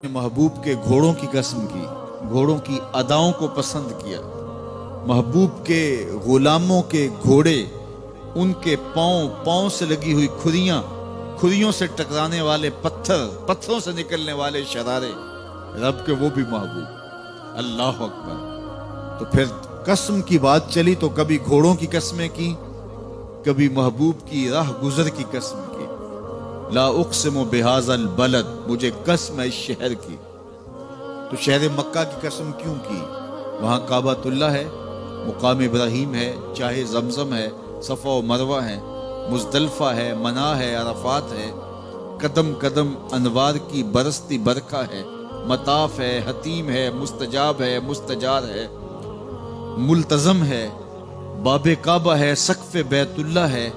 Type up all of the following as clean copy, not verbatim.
محبوب کے گھوڑوں کی قسم کی، گھوڑوں کی اداؤں کو پسند کیا، محبوب کے غلاموں کے گھوڑے، ان کے پاؤں سے لگی ہوئی کھریوں سے ٹکرانے والے پتھروں سے نکلنے والے شرارے، رب کے وہ بھی محبوب۔ اللہ اکبر۔ تو پھر قسم کی بات چلی تو کبھی گھوڑوں کی قسمیں کی، کبھی محبوب کی راہ گزر کی قسم کی۔ لا اقسم بہذا البلد، مجھے قسم ہے اس شہر کی۔ تو شہر مکہ کی قسم کیوں کی؟ وہاں کعبۃ اللہ ہے، مقام ابراہیم ہے، چاہے زمزم ہے، صفا و مروہ ہے، مزدلفہ ہے، منا ہے، عرفات ہے، قدم قدم انوار کی برستی برکھا ہے، مطاف ہے، حتیم ہے، مستجاب ہے، مستجار ہے، ملتزم ہے، باب کعبہ ہے، سقف بیت اللہ ہے،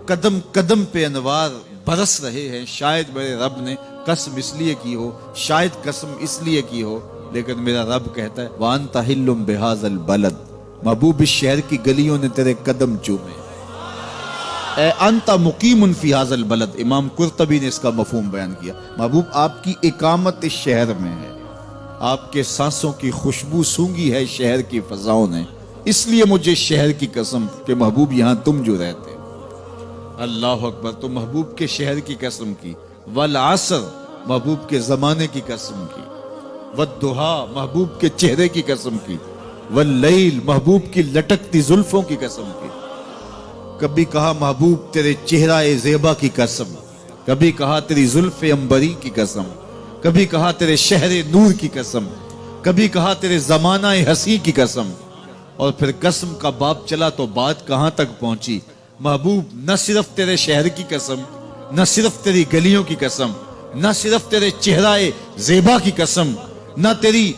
قدم قدم پہ انوار برس رہے ہیں۔ شاید میرے رب نے قسم اس لیے کی ہو، شاید قسم اس لیے کی ہو، لیکن میرا رب کہتا ہے وَأَنْتَ حِلٌّ بِهَذَا الْبَلَدِ، محبوب اس شہر کی گلیوں نے تیرے قدم چومے۔ اے انت مقیم فی هذا البلد، امام قرطبی نے اس کا مفہوم بیان کیا۔ محبوب آپ کی اقامت اس شہر میں ہے، آپ کے سانسوں کی خوشبو سونگی ہے شہر کی فضاؤں نے، اس لیے مجھے شہر کی قسم کہ محبوب یہاں تم جو رہتے۔ اللہ اکبر۔ تو محبوب کے شہر کی قسم کی، والعصر، محبوب کے زمانے کی قسم کی، والضحیٰ، محبوب کے چہرے کی قسم کی، واللیل، محبوب کی لٹکتی زلفوں کی قسم کی۔ کبھی کہا محبوب تیرے چہرہ زیبا کی قسم، کبھی کہا تیری زلف عنبری کی قسم، کبھی کہا تیرے شہر نور کی قسم، کبھی کہا تیرے زمانہ حسین کی قسم۔ اور پھر قسم کا باب چلا تو بات کہاں تک پہنچی؟ محبوب نہ صرف تیرے شہر کی قسم، نہ صرف تیری گلیوں کی قسم، نہ صرف تیرے چہرہ زیبا کی قسم، نہ تیری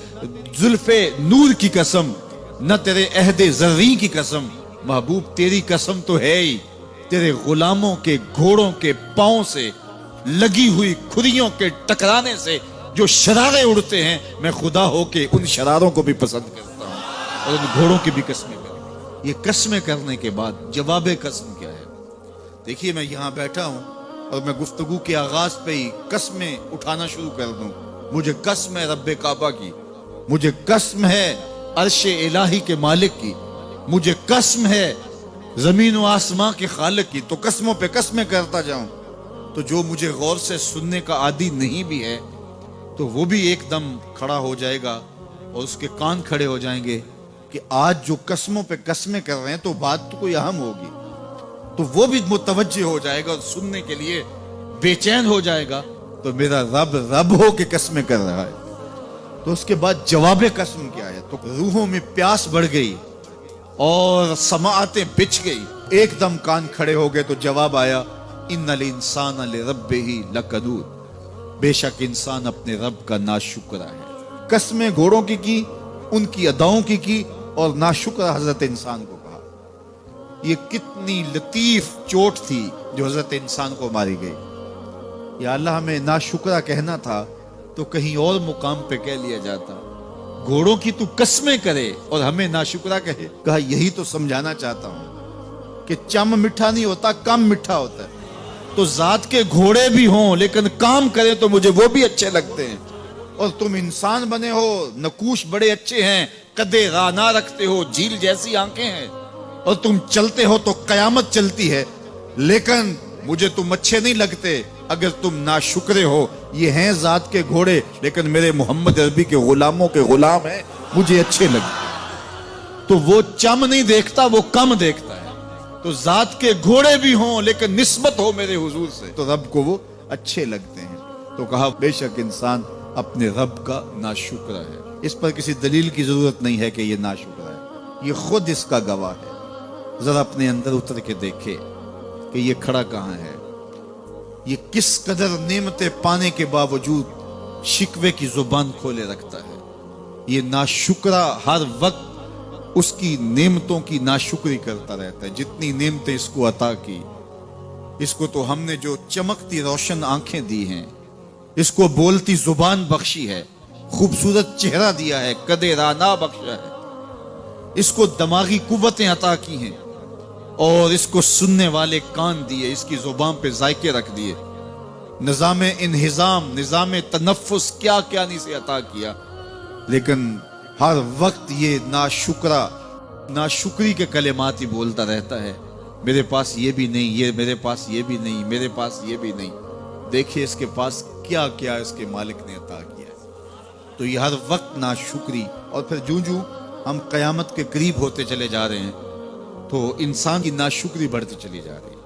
زلف نور کی قسم، نہ تیرے عہد زرعی کی قسم، محبوب تیری قسم تو ہے ہی تیرے غلاموں کے گھوڑوں کے پاؤں سے لگی ہوئی کھریوں کے ٹکرانے سے جو شرارے اڑتے ہیں، میں خدا ہو کے ان شراروں کو بھی پسند کرتا ہوں اور ان گھوڑوں کی بھی قسمیں کرتا ہوں۔ یہ قسمیں کرنے کے بعد جواب قسم کیا ہے؟ دیکھیے میں یہاں بیٹھا ہوں اور میں گفتگو کے آغاز پہ ہی قسمیں اٹھانا شروع کر دوں۔ مجھے قسم ہے رب کعبہ کی، مجھے قسم ہے عرش الہی کے مالک کی، مجھے قسم ہے زمین و آسمان کے خالق کی، تو قسموں پہ قسمیں کرتا جاؤں تو جو مجھے غور سے سننے کا عادی نہیں بھی ہے تو وہ بھی ایک دم کھڑا ہو جائے گا اور اس کے کان کھڑے ہو جائیں گے کہ آج جو قسموں پہ قسمیں کر رہے ہیں تو بات تو کوئی اہم ہوگی، تو وہ بھی متوجہ ہو جائے گا اور سننے کے لیے بے چین ہو جائے گا۔ تو میرا رب ہو کے قسمیں کر رہا ہے۔ تو اس کے بعد جواب قسم کیا ہے؟ تو روحوں میں پیاس بڑھ گئی اور سماعتیں بچھ گئی، ایک دم کان کھڑے ہو گئے۔ تو جواب آیا ان الانسان لربہ لکنود، بے شک انسان اپنے رب کا ناشکرا ہے۔ قسمیں گھوڑوں کی ان کی اداؤں کی اور ناشکرا حضرت انسان کو کہا۔ یہ کتنی لطیف چوٹ تھی جو حضرت انسان کو ماری گئی۔ یا اللہ ہمیں ناشکرا کہنا تھا تو کہیں اور مقام پہ کہہ لیا جاتا۔ گھوڑوں کی تو قسمیں کرے اور ہمیں ناشکرا کہے۔ کہا یہی تو سمجھانا چاہتا ہوں کہ چم میٹھا نہیں ہوتا، کم میٹھا ہوتا ہے۔ تو ذات کے گھوڑے بھی ہوں لیکن کام کریں تو مجھے وہ بھی اچھے لگتے ہیں۔ اور تم انسان بنے ہو، نقوش بڑے اچھے ہیں، قدے رانا رکھتے ہو، جھیل جیسی آنکھیں ہیں، اور تم چلتے ہو تو قیامت چلتی ہے، لیکن مجھے تم اچھے نہیں لگتے اگر تم ناشکرے ہو۔ یہ ہیں ذات کے گھوڑے لیکن میرے محمد عربی کے غلاموں کے غلام ہیں، مجھے اچھے لگتے۔ تو وہ چم نہیں دیکھتا، وہ کم دیکھتا ہے۔ تو ذات کے گھوڑے بھی ہوں لیکن نسبت ہو میرے حضور سے تو رب کو وہ اچھے لگتے ہیں۔ تو کہا بے شک انسان اپنے رب کا ناشکرا ہے۔ اس پر کسی دلیل کی ضرورت نہیں ہے کہ یہ ناشکرا ہے، یہ خود اس کا گواہ ہے۔ ذرا اپنے اندر اتر کے دیکھے کہ یہ کھڑا کہاں ہے، یہ کس قدر نعمتیں پانے کے باوجود شکوے کی زبان کھولے رکھتا ہے۔ یہ ناشکرا ہر وقت اس کی نعمتوں کی ناشکری کرتا رہتا ہے۔ جتنی نعمتیں اس کو عطا کی، اس کو تو ہم نے جو چمکتی روشن آنکھیں دی ہیں، اس کو بولتی زبان بخشی ہے، خوبصورت چہرہ دیا ہے، قد رانا بخشا ہے، اس کو دماغی قوتیں عطا کی ہیں اور اس کو سننے والے کان دیے، اس کی زبان پہ ذائقے رکھ دیے۔ نظام انہضام، نظام تنفس، کیا کیا نہیں سے عطا کیا، لیکن ہر وقت یہ ناشکری کے کلمات ہی بولتا رہتا ہے، میرے پاس یہ بھی نہیں، یہ میرے پاس یہ بھی نہیں، میرے پاس یہ بھی نہیں۔ دیکھیے اس کے پاس کیا کیا اس کے مالک نے عطا کیا۔ تو یہ ہر وقت ناشکری، اور پھر جوں جوں ہم قیامت کے قریب ہوتے چلے جا رہے ہیں تو انسان کی ناشکری بڑھتی چلی جا رہی ہے۔